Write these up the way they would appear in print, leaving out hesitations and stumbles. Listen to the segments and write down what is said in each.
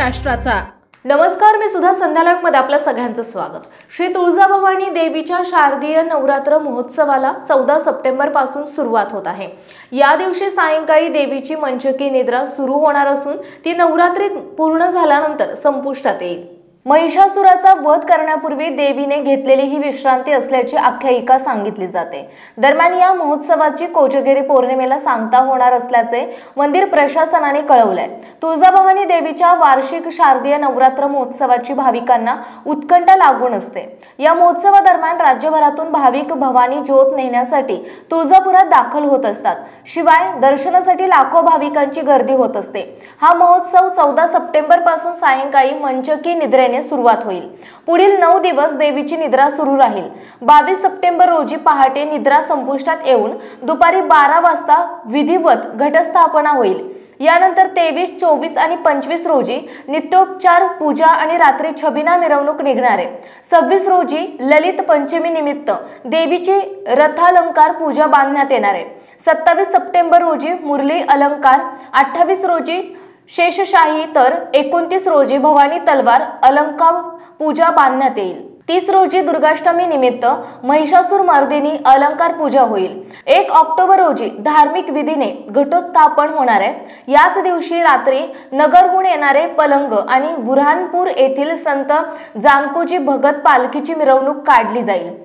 महाराष्ट्राचा। नमस्कार, मी सुधा संध्याकाळमध्ये आपल्या सगळ्यांचं स्वागत। श्री तुळजाभवानी देवीच्या शारदीय नवरात्र महोत्सवाला 14 सप्टेंबर पासून सुरुवात होत आहे। या दिवशी सायंकाळी देवीची मंचकी निद्रा सुरू होणार असून ती नवरात्री पूर्ण झाल्यानंतर संपुष्टात येईल। महिषासुराचा वध करण्यापूर्वी देवीने घेतलेली ही विश्रांती असल्याची आख्यायिका सांगितली जाते। दरम्यान या महोत्सवाची कोजागिरी पौर्णिमेला सांगता होणार असल्याचे मंदिर प्रशासनाने कळवले आहे। तुळजाभवानी देवीच्या वार्षिक शारदीय नवरात्र महोत्सवाची भाविकांना उत्कंठा लागून असते। या महोत्सवादरम्यान राज्यभरातून भाविक भवानी ज्योत नेण्यासाठी तुळजापुरात दाखल होत असतात। शिवाय दर्शनासाठी लाखो भाविकांची गर्दी होत असते। हा महोत्सव 14 सप्टेंबर पासून सायंकाळी मंचकी निद्रेने सुरुवात होईल। पुढील 9 दिवस देवीची निद्रा सुरू राहील। 22 सप्टेंबर रोजी पहाटे निद्रा संपुष्टात येऊन दुपारी 12 वाजता विधिवत घटस्थापना होईल। यानंतर 23, 24 आणि 25 रोजी नित्योपचार पूजा आणि रात्री छबिना मिरवणूक निघणार आहे। 26 रोजी ललित पंचमी निमित्त देवीची रथालंकार पूजा बांधण्यात येणार आहे। 27 सप्टेंबर रोजी मुरली अलंकार, 28 रोजी शेषशाही तर 29 रोजी भवानी तलवार अलंकार पूजा बांधण्यात येईल। 30 रोजी दुर्गाष्टमी निमित्त महिषासुर मर्दिनी अलंकार पूजा होईल। 1 ऑक्टोबर रोजी धार्मिक विधीने घटोत्थापन होणार आहे। याच दिवशी रात्री नगरहून येणारे पलंग आणि बुरहानपूर येथील संत जानकोजी भगत पालखीची मिरवणूक काढली जाईल।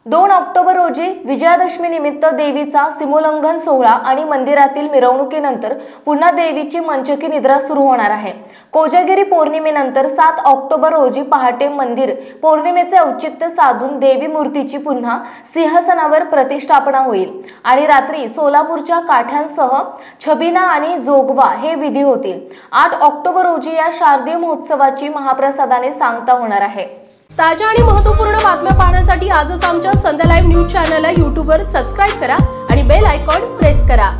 2 ऑक्टोबर रोजी विजयादशमी निमित्त देवीचा सीमोल्लंघन सोहळा आणि मंदिरातील मिरवणुकीनंतर पुन्हा देवीची मंचकी निद्रा सुरू होणार आहे। कोजागिरी पौर्णिमेनंतर 7 ऑक्टोबर रोजी पहाटे मंदिर पौर्णिमेचे औचित्य साधून देवी मूर्तीची पुन्हा सिंहासनावर प्रतिष्ठापना होईल आणि रात्री सोलापूरच्या काठ्यांसह छबिना आणि जोगवा हे विधी होतील। 8 ऑक्टोबर रोजी या शारदीय महोत्सवाची महाप्रसादाने सांगता होणार आहे। ताज्या आणि महत्त्वपूर्ण बातम्या पाहण्यासाठी आजच आमच्या संध्या लाईव्ह न्यूज चॅनलला YouTube वर सबस्क्राइब करा आणि बेल आयकॉन प्रेस करा।